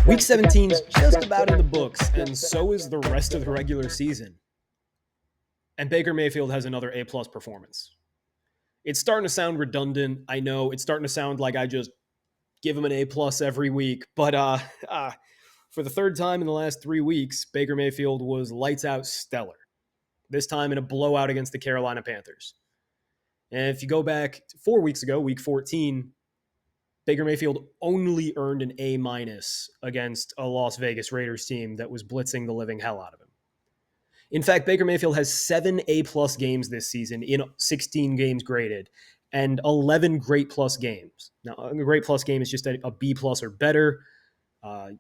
Week 17 is just about in the books, and so is the rest of the regular season. And Baker Mayfield has another A-plus performance. It's starting to sound redundant. I know it's starting to sound like I just give him an A-plus every week. But for the third time in the last 3 weeks, Baker Mayfield was lights out stellar. This time in a blowout against the Carolina Panthers. And if you go back 4 weeks ago, week 14, Baker Mayfield only earned an A- against a Las Vegas Raiders team that was blitzing the living hell out of him. In fact, Baker Mayfield has 7 A-plus games this season in 16 games graded and 11 great plus games. Now, a great plus game is just a B-plus or better.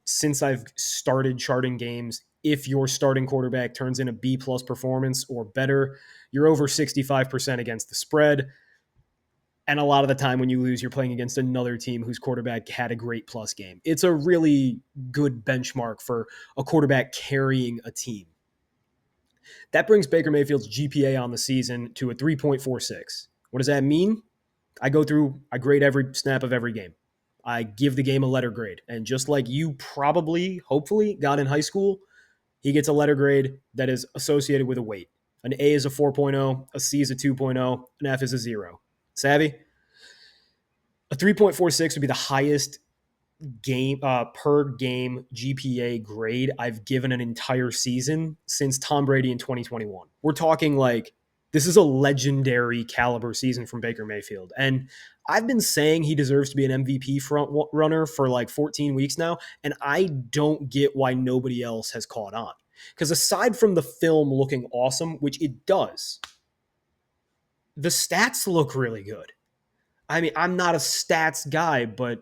Since I've started charting games, if your starting quarterback turns in a B-plus performance or better, you're over 65% against the spread. And a lot of the time when you lose, you're playing against another team whose quarterback had a great plus game. It's a really good benchmark for a quarterback carrying a team. That brings Baker Mayfield's GPA on the season to a 3.46. What does that mean? I grade every snap of every game. I give the game a letter grade. And just like you probably, hopefully, got in high school, he gets a letter grade that is associated with a weight. An A is a 4.0, a C is a 2.0, an F is a 0. Savvy? A 3.46 would be the highest game per game GPA grade I've given an entire season since Tom Brady in 2021. We're talking like this is a legendary caliber season from Baker Mayfield. And I've been saying he deserves to be an MVP front runner for like 14 weeks now, and I don't get why nobody else has caught on. Because aside from the film looking awesome, which it does, the stats look really good. I mean, I'm not a stats guy, but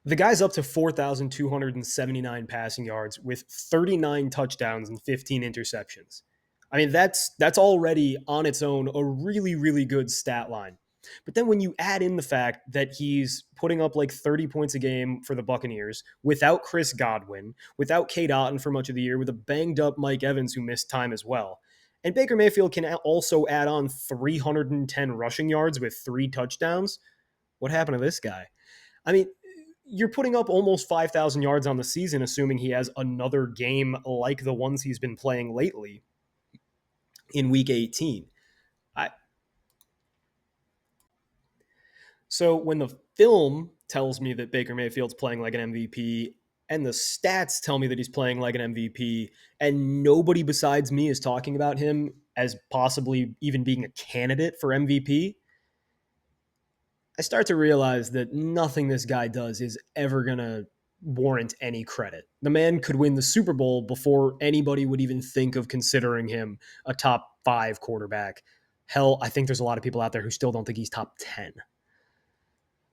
the guy's up to 4,279 passing yards with 39 touchdowns and 15 interceptions. I mean, that's already on its own a really, really good stat line. But then when you add in the fact that he's putting up like 30 points a game for the Buccaneers without Chris Godwin, without Kate Otten for much of the year, with a banged up Mike Evans who missed time as well. And Baker Mayfield can also add on 310 rushing yards with 3 touchdowns. What happened to this guy? I mean, you're putting up almost 5,000 yards on the season, assuming he has another game like the ones he's been playing lately in week 18. So when the film tells me that Baker Mayfield's playing like an MVP and the stats tell me that he's playing like an MVP and nobody besides me is talking about him as possibly even being a candidate for MVP, I start to realize that nothing this guy does is ever going to warrant any credit. The man could win the Super Bowl before anybody would even think of considering him a top 5 quarterback. Hell, I think there's a lot of people out there who still don't think he's top 10.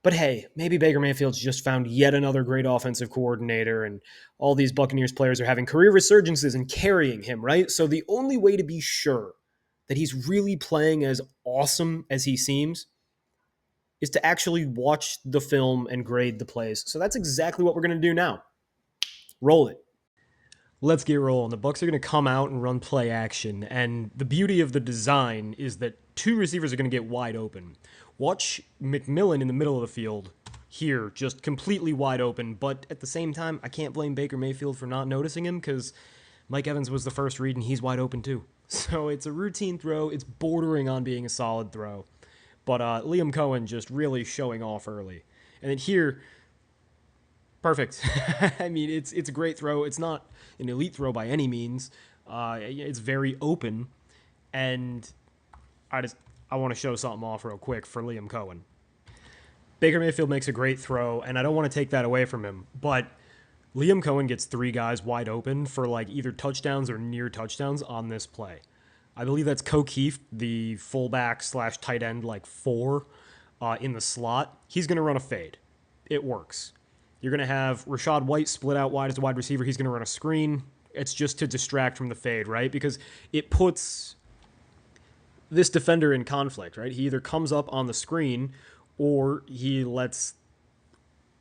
But hey, maybe Baker Mayfield's just found yet another great offensive coordinator, and all these Buccaneers players are having career resurgences and carrying him, right? So the only way to be sure that he's really playing as awesome as he seems is to actually watch the film and grade the plays. So that's exactly what we're going to do now. Roll it. Let's get rolling. The Bucs are going to come out and run play action, and the beauty of the design is that 2 receivers are going to get wide open. Watch McMillan in the middle of the field here, just completely wide open, but at the same time, I can't blame Baker Mayfield for not noticing him because Mike Evans was the first read and he's wide open too. So it's a routine throw. It's bordering on being a solid throw. But Liam Cohen just really showing off early. And then here, perfect. I mean, it's a great throw. It's not an elite throw by any means. It's very open. And I want to show something off real quick for Liam Cohen. Baker Mayfield makes a great throw, and I don't want to take that away from him. But Liam Cohen gets 3 guys wide open for like either touchdowns or near touchdowns on this play. I believe that's O'Keefe, the fullback / tight end, like 4 in the slot. He's going to run a fade. It works. You're going to have Rachaad White split out wide as a wide receiver. He's going to run a screen. It's just to distract from the fade, right? Because it puts this defender in conflict, right? He either comes up on the screen or he lets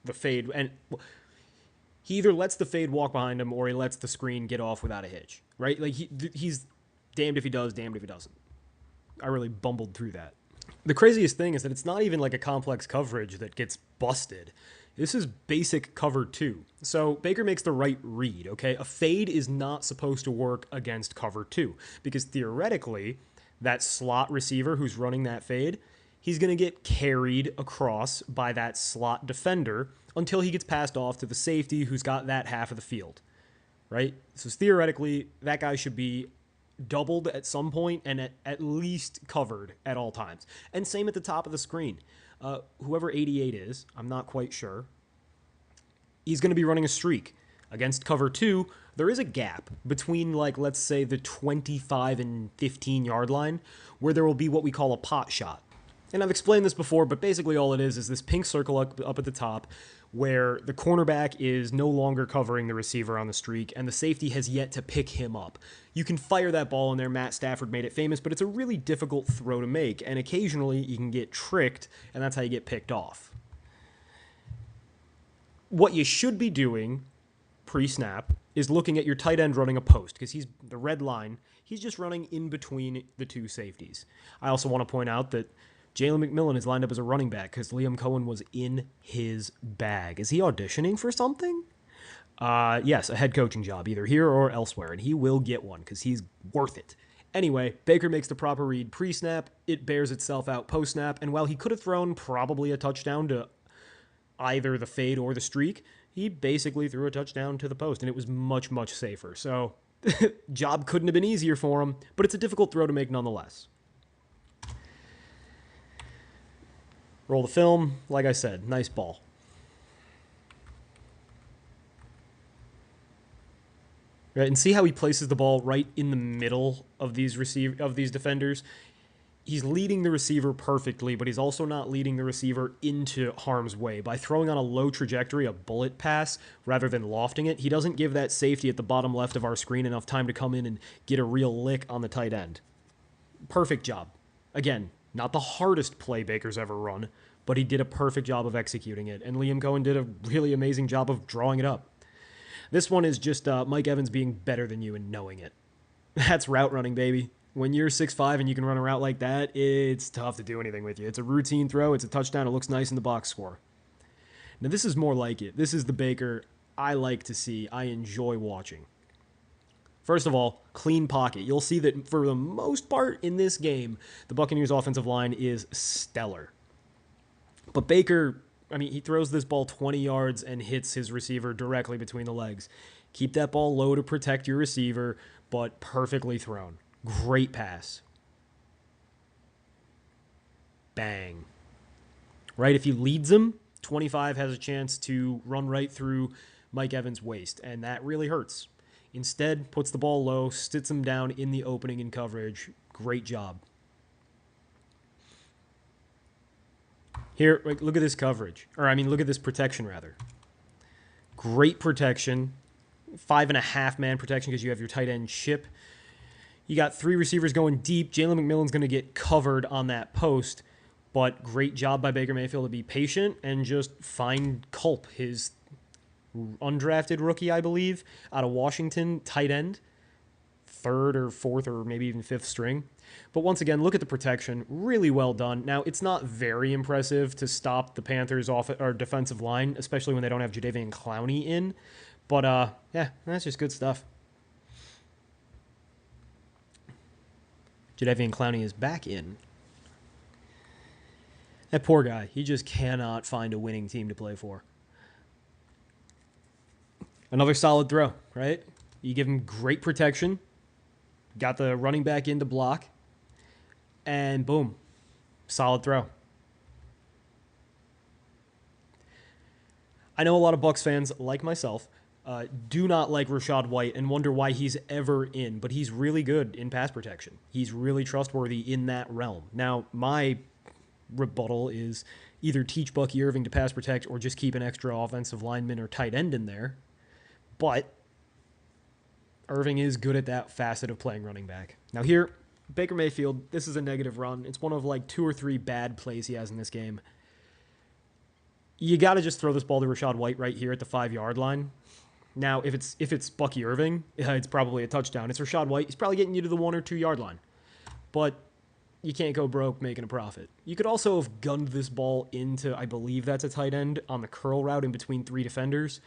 the fade walk behind him or he lets the screen get off without a hitch, right? Like he's Damned if he does, damned if he doesn't. I really bumbled through that. The craziest thing is that it's not even like a complex coverage that gets busted. This is basic cover 2. So Baker makes the right read, okay? A fade is not supposed to work against cover 2 because theoretically, that slot receiver who's running that fade, he's going to get carried across by that slot defender until he gets passed off to the safety who's got that half of the field, right? So theoretically, that guy should be doubled at some point and at least covered at all times. And same at the top of the screen. Whoever 88 is, I'm not quite sure, he's going to be running a streak. Against cover 2, there is a gap between, like, let's say the 25 and 15 yard line where there will be what we call a pot shot. And I've explained this before, but basically all it is this pink circle up at the top where the cornerback is no longer covering the receiver on the streak, and the safety has yet to pick him up. You can fire that ball in there. Matt Stafford made it famous, but it's a really difficult throw to make, and occasionally you can get tricked, and that's how you get picked off. What you should be doing pre-snap is looking at your tight end running a post, because he's the red line. He's just running in between the two safeties. I also want to point out that Jalen McMillan is lined up as a running back because Liam Cohen was in his bag. Is he auditioning for something? Yes, a head coaching job, either here or elsewhere, and he will get one because he's worth it. Anyway, Baker makes the proper read pre-snap. It bears itself out post-snap, and while he could have thrown probably a touchdown to either the fade or the streak, he basically threw a touchdown to the post, and it was much, much safer. So, job couldn't have been easier for him, but it's a difficult throw to make nonetheless. Roll the film. Like I said, nice ball. Right, and see how he places the ball right in the middle of these defenders. He's leading the receiver perfectly, but he's also not leading the receiver into harm's way. By throwing on a low trajectory, a bullet pass, rather than lofting it, he doesn't give that safety at the bottom left of our screen enough time to come in and get a real lick on the tight end. Perfect job. Again, not the hardest play Baker's ever run, but he did a perfect job of executing it, and Liam Cohen did a really amazing job of drawing it up. This one is just Mike Evans being better than you and knowing it. That's route running, baby. When you're 6'5" and you can run a route like that, it's tough to do anything with you. It's a routine throw. It's a touchdown. It looks nice in the box score. Now, this is more like it. This is the Baker I like to see. I enjoy watching. First of all, clean pocket. You'll see that for the most part in this game, the Buccaneers' offensive line is stellar. But Baker, he throws this ball 20 yards and hits his receiver directly between the legs. Keep that ball low to protect your receiver, but perfectly thrown. Great pass. Bang. Right, if he leads him, 25 has a chance to run right through Mike Evans' waist, and that really hurts. Instead, puts the ball low, sits him down in the opening in coverage. Great job. Here, look at this coverage. Look at this protection, rather. Great protection. 5.5 man protection because you have your tight end chip. You got 3 receivers going deep. Jalen McMillan's going to get covered on that post, but great job by Baker Mayfield to be patient and just find Culp, his undrafted rookie, I believe, out of Washington, tight end, 3rd or 4th or maybe even 5th string. But once again, look at the protection. Really well done. Now, it's not very impressive to stop the Panthers' defensive line, especially when they don't have Jadeveon Clowney in. But, yeah, that's just good stuff. Jadeveon Clowney is back in. That poor guy. He just cannot find a winning team to play for. Another solid throw, right? You give him great protection. Got the running back in to block. And boom. Solid throw. I know a lot of Bucs fans, like myself, do not like Rachaad White and wonder why he's ever in, but he's really good in pass protection. He's really trustworthy in that realm. Now, my rebuttal is either teach Bucky Irving to pass protect or just keep an extra offensive lineman or tight end in there. But Irving is good at that facet of playing running back. Now here, Baker Mayfield, this is a negative run. It's one of like 2 or 3 bad plays he has in this game. You got to just throw this ball to Rachaad White right here at the 5-yard line. Now, if it's Bucky Irving, it's probably a touchdown. It's Rachaad White. He's probably getting you to the 1 or 2 yard line. But you can't go broke making a profit. You could also have gunned this ball into, I believe that's a tight end, on the curl route in between 3 defenders.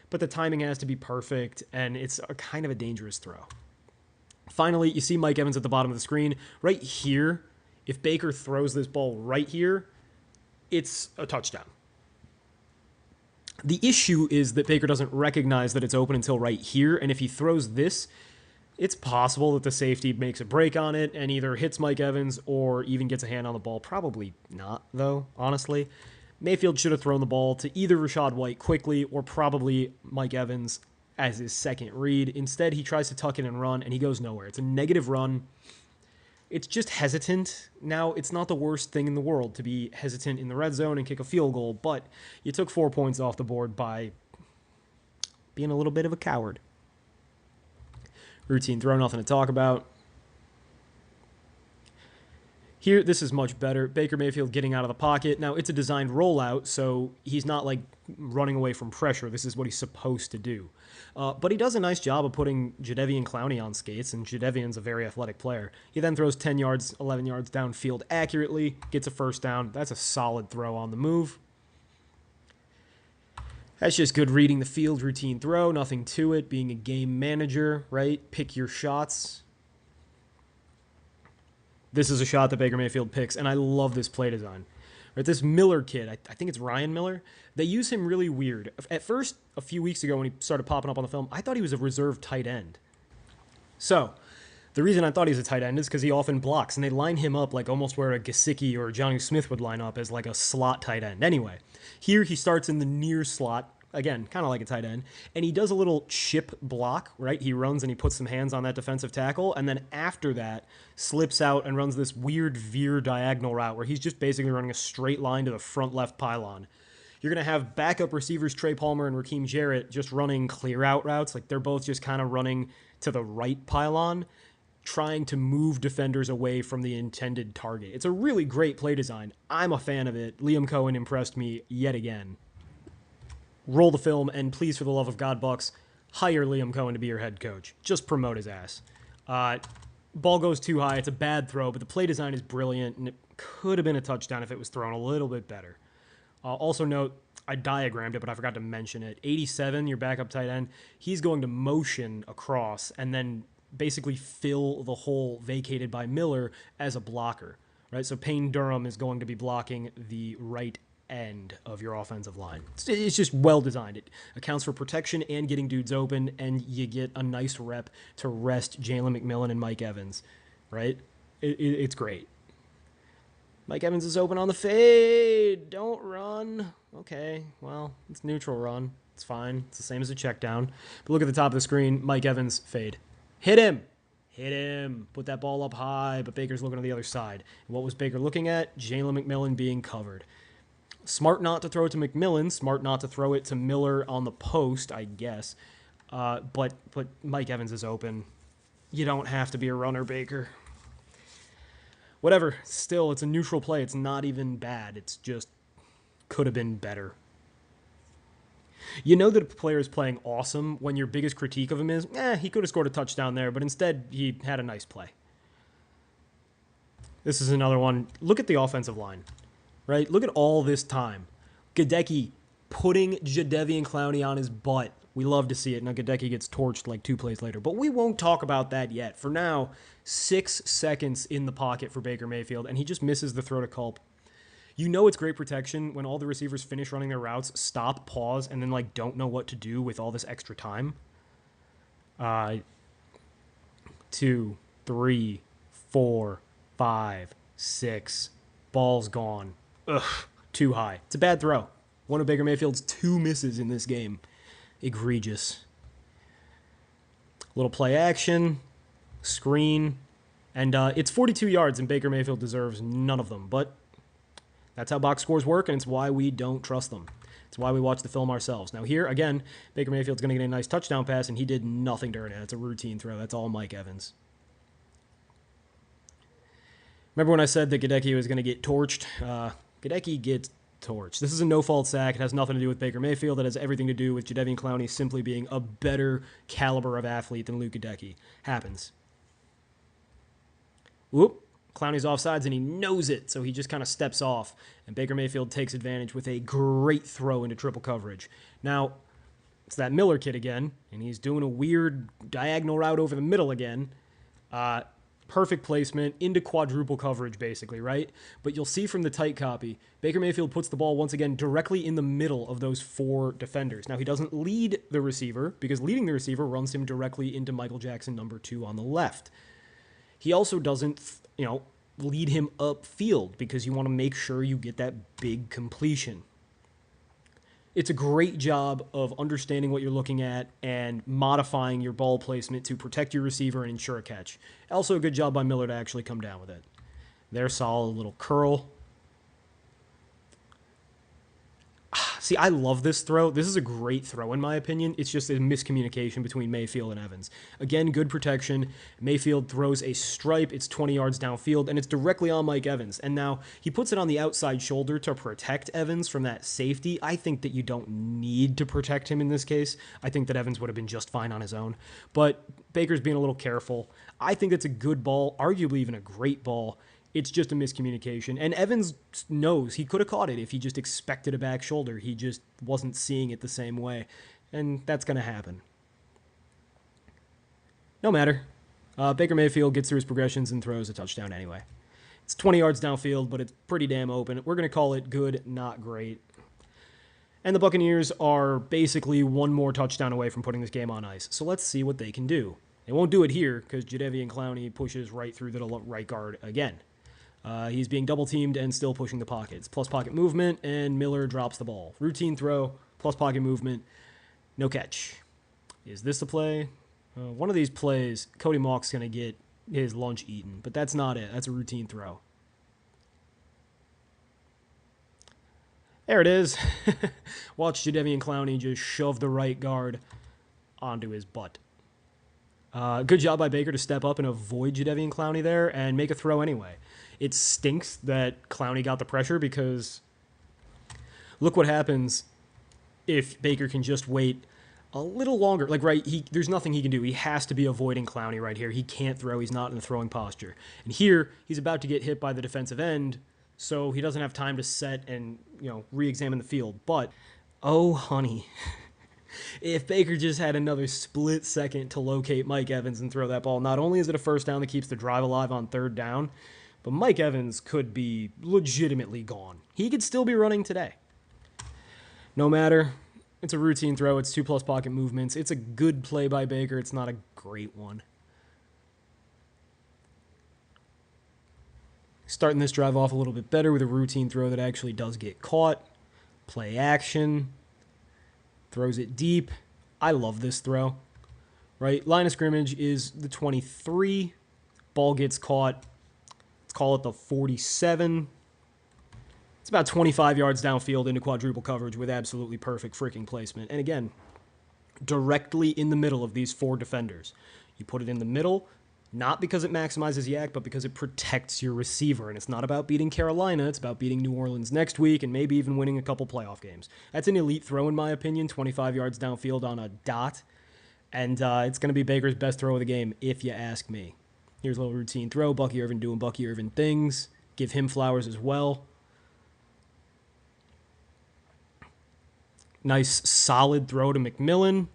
But the timing has to be perfect, and it's a kind of a dangerous throw. Finally, you see Mike Evans at the bottom of the screen. Right here, if Baker throws this ball right here, it's a touchdown. The issue is that Baker doesn't recognize that it's open until right here, and if he throws this, it's possible that the safety makes a break on it and either hits Mike Evans or even gets a hand on the ball. Probably not, though, honestly. Mayfield should have thrown the ball to either Rachaad White quickly or probably Mike Evans as his second read. Instead, he tries to tuck in and run, and he goes nowhere. It's a negative run. It's just hesitant. Now, it's not the worst thing in the world to be hesitant in the red zone and kick a field goal, but you took 4 points off the board by being a little bit of a coward. Routine throw, nothing to talk about. Here, this is much better. Baker Mayfield getting out of the pocket. Now, it's a designed rollout, so he's not like running away from pressure. This is what he's supposed to do. But he does a nice job of putting Jadeveon Clowney on skates, and Jadeveon's a very athletic player. He then throws 10 yards, 11 yards downfield accurately, gets a first down. That's a solid throw on the move. That's just good reading the field, routine throw, nothing to it, being a game manager, right? Pick your shots. This is a shot that Baker Mayfield picks, and I love this play design. Right, this Miller kid, I think it's Ryan Miller, they use him really weird. At first, a few weeks ago when he started popping up on the film, I thought he was a reserve tight end. So, the reason I thought he was a tight end is because he often blocks, and they line him up like almost where a Gesicki or a Johnny Smith would line up as like a slot tight end. Anyway, here he starts in the near slot, again, kind of like a tight end, and he does a little chip block, right? He runs and he puts some hands on that defensive tackle, and then after that, slips out and runs this weird veer diagonal route where he's just basically running a straight line to the front left pylon. You're going to have backup receivers Trey Palmer and Raheem Jarrett just running clear out routes, like they're both just kind of running to the right pylon, trying to move defenders away from the intended target. It's a really great play design. I'm a fan of it. Liam Cohen impressed me yet again. Roll the film, and please, for the love of God, Bucks, hire Liam Cohen to be your head coach. Just promote his ass. Ball goes too high. It's a bad throw, but the play design is brilliant, and it could have been a touchdown if it was thrown a little bit better. Also note, I diagrammed it, but I forgot to mention it. 87, your backup tight end, he's going to motion across and then basically fill the hole vacated by Miller as a blocker. Right? So Payne Durham is going to be blocking the right end of your offensive line. It's just well designed. It accounts for protection and getting dudes open, and you get a nice rep to rest Jalen McMillan and Mike Evans, right? It's great. Mike Evans is open on the fade. Don't run. Okay, well, it's neutral run. It's fine. It's the same as a check down. But look at the top of the screen. Mike Evans, fade. Hit him. Hit him. Put that ball up high, but Baker's looking to the other side. And what was Baker looking at? Jalen McMillan being covered. Smart not to throw it to McMillan. Smart not to throw it to Miller on the post, I guess. But Mike Evans is open. You don't have to be a runner, Baker. Whatever. Still, it's a neutral play. It's not even bad. It's just could have been better. You know that a player is playing awesome when your biggest critique of him is, he could have scored a touchdown there, but instead he had a nice play. This is another one. Look at the offensive line. Right? Look at all this time. Gadecki putting Jadeveon Clowney on his butt. We love to see it. Now Gadecki gets torched like 2 plays later. But we won't talk about that yet. For now, 6 seconds in the pocket for Baker Mayfield, and he just misses the throw to Culp. You know it's great protection when all the receivers finish running their routes, stop, pause, and then like don't know what to do with all this extra time. 2, 3, 4, 5, 6. Ball's gone. Ugh, too high. It's a bad throw. One of Baker Mayfield's 2 misses in this game. Egregious. Little play action, screen, and it's 42 yards, and Baker Mayfield deserves none of them. But that's how box scores work, and it's why we don't trust them. It's why we watch the film ourselves. Now here, again, Baker Mayfield's going to get a nice touchdown pass, and he did nothing during it. It's a routine throw. That's all Mike Evans. Remember when I said that Gadecki was going to get torched? Gadecki gets torch. This is a no-fault sack. It has nothing to do with Baker Mayfield. It has everything to do with Jadeveon Clowney simply being a better caliber of athlete than Luka Decky. Happens. Whoop. Clowney's offsides and he knows it, so he just kind of steps off. And Baker Mayfield takes advantage with a great throw into triple coverage. Now, it's that Miller kid again, and he's doing a weird diagonal route over the middle again. Perfect placement into quadruple coverage, basically, right? But you'll see from the tight copy, Baker Mayfield puts the ball once again directly in the middle of those four defenders. Now, he doesn't lead the receiver, because leading the receiver runs him directly into Michael Jackson, number 2 on the left. He also doesn't, lead him upfield, because you want to make sure you get that big completion. It's a great job of understanding what you're looking at and modifying your ball placement to protect your receiver and ensure a catch. Also a good job by Miller to actually come down with it. There's solid little curl. See, I love this throw. This is a great throw in my opinion. It's just a miscommunication between Mayfield and Evans. Again, good protection. Mayfield throws a stripe. It's 20 yards downfield, and it's directly on Mike Evans. And now he puts it on the outside shoulder to protect Evans from that safety. I think that you don't need to protect him in this case. I think that Evans would have been just fine on his own. But Baker's being a little careful. I think it's a good ball, arguably even a great ball. It's just a miscommunication. And Evans knows he could have caught it if he just expected a back shoulder. He just wasn't seeing it the same way. And that's going to happen. No matter. Baker Mayfield gets through his progressions and throws a touchdown anyway. It's 20 yards downfield, but it's pretty damn open. We're going to call it good, not great. And the Buccaneers are basically one more touchdown away from putting this game on ice. So let's see what they can do. They won't do it here because Jadeveon Clowney pushes right through the right guard again. He's being double-teamed and still pushing the pockets. Plus pocket movement, and Miller drops the ball. Routine throw, plus pocket movement, no catch. Is this the play? One of these plays, Cody Mauch's going to get his lunch eaten, but that's not it. That's a routine throw. There it is. Watch Jadeveon Clowney just shove the right guard onto his butt. Good job by Baker to step up and avoid Jadeveon Clowney there and make a throw anyway. It stinks that Clowney got the pressure because look what happens if Baker can just wait a little longer. There's nothing he can do. He has to be avoiding Clowney right here. He can't throw. He's not in the throwing posture. And here, he's about to get hit by the defensive end, so he doesn't have time to set and, re-examine the field. But, oh, honey. If Baker just had another split second to locate Mike Evans and throw that ball, not only is it a first down that keeps the drive alive on third down, but Mike Evans could be legitimately gone. He could still be running today. No matter. It's a routine throw. It's 2+ pocket movements. It's a good play by Baker. It's not a great one. Starting this drive off a little bit better with a routine throw that actually does get caught. Play action. Throws it deep. I love this throw. Right? Line of scrimmage is the 23. Ball gets caught. Let's call it the 47. It's about 25 yards downfield into quadruple coverage with absolutely perfect freaking placement. And again, directly in the middle of these 4 defenders. You put it in the middle, not because it maximizes yak, but because it protects your receiver. And it's not about beating Carolina. It's about beating New Orleans next week and maybe even winning a couple playoff games. That's an elite throw, in my opinion, 25 yards downfield on a dot. And it's going to be Baker's best throw of the game, if you ask me. Here's a little routine throw. Bucky Irvin doing Bucky Irvin things. Give him flowers as well. Nice, solid throw to McMillan.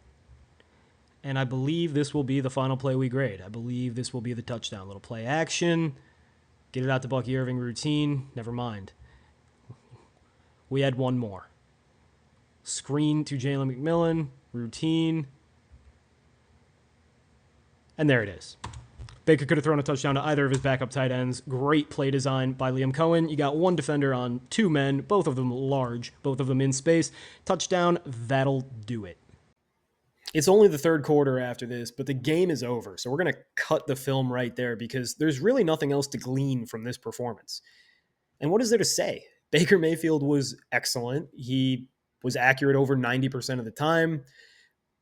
And I believe this will be the final play we grade. I believe this will be the touchdown. Little play action. Get it out to Bucky Irving routine. Never mind. We had one more. Screen to Jalen McMillan. Routine. And there it is. Baker could have thrown a touchdown to either of his backup tight ends. Great play design by Liam Cohen. You got one defender on 2 men, both of them large, both of them in space. Touchdown, that'll do it. It's only the third quarter after this, but the game is over. So we're going to cut the film right there because there's really nothing else to glean from this performance. And what is there to say? Baker Mayfield was excellent. He was accurate over 90% of the time.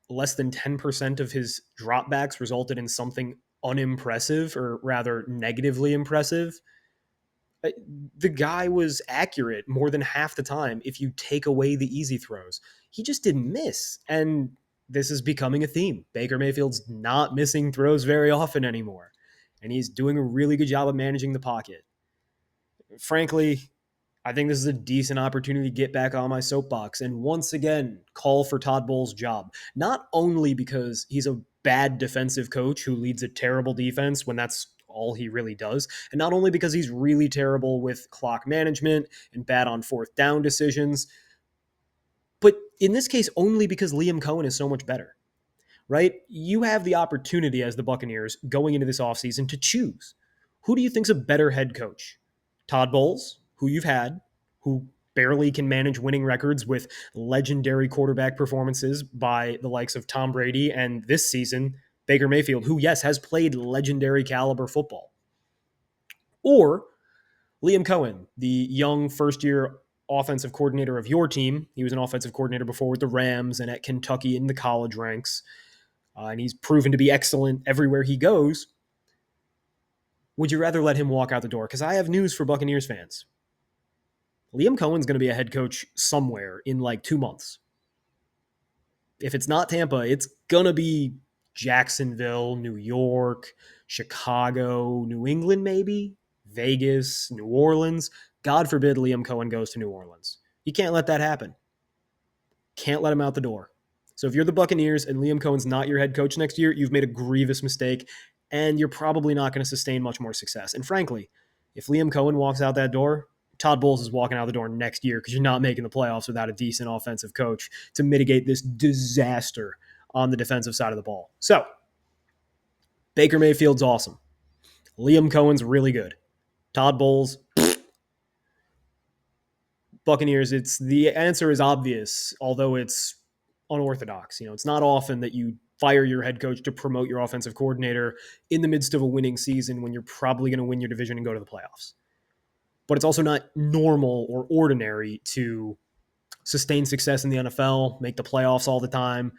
Less than 10% of his dropbacks resulted in something unimpressive, or rather negatively impressive. Uh, The guy was accurate more than half the time if you take away the easy throws. He just didn't miss. And this is becoming a theme. Baker Mayfield's not missing throws very often anymore. And he's doing a really good job of managing the pocket. Frankly, I think this is a decent opportunity to get back on my soapbox and once again call for Todd Bowles' job. Not only because he's a bad defensive coach who leads a terrible defense when that's all he really does, and not only because he's really terrible with clock management and bad on fourth down decisions, but in this case, only because Liam Cohen is so much better, right? You have the opportunity as the Buccaneers going into this offseason to choose. Who do you think's a better head coach? Todd Bowles, who you've had, who barely can manage winning records with legendary quarterback performances by the likes of Tom Brady, and this season, Baker Mayfield, who, yes, has played legendary caliber football. Or Liam Cohen, the young first year offensive coordinator of your team. He was an offensive coordinator before with the Rams and at Kentucky in the college ranks. And he's proven to be excellent everywhere he goes. Would you rather let him walk out the door? Because I have news for Buccaneers fans. Liam Cohen's going to be a head coach somewhere in like 2 months. If it's not Tampa, it's going to be Jacksonville, New York, Chicago, New England, maybe, Vegas, New Orleans. God forbid Liam Cohen goes to New Orleans. You can't let that happen. Can't let him out the door. So if you're the Buccaneers and Liam Cohen's not your head coach next year, you've made a grievous mistake, and you're probably not going to sustain much more success. And frankly, if Liam Cohen walks out that door, Todd Bowles is walking out the door next year because you're not making the playoffs without a decent offensive coach to mitigate this disaster on the defensive side of the ball. So, Baker Mayfield's awesome. Liam Cohen's really good. Todd Bowles, Buccaneers, it's the answer is obvious, although it's unorthodox. It's not often that you fire your head coach to promote your offensive coordinator in the midst of a winning season when you're probably going to win your division and go to the playoffs. But it's also not normal or ordinary to sustain success in the NFL, make the playoffs all the time,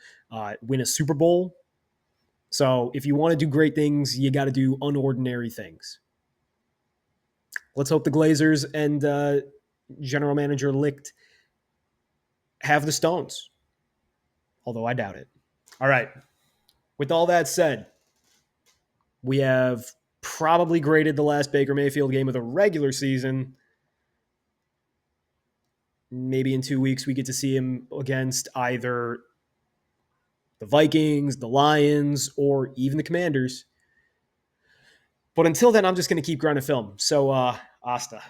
win a Super Bowl. So if you want to do great things, you got to do unordinary things. Let's hope the Glazers and general manager Licht have the stones, although I doubt it. All right. With all that said, we have probably graded the last Baker Mayfield game of the regular season. Maybe in 2 weeks we get to see him against either the Vikings, the Lions, or even the Commanders. But until then, I'm just going to keep grinding film. So, Asta,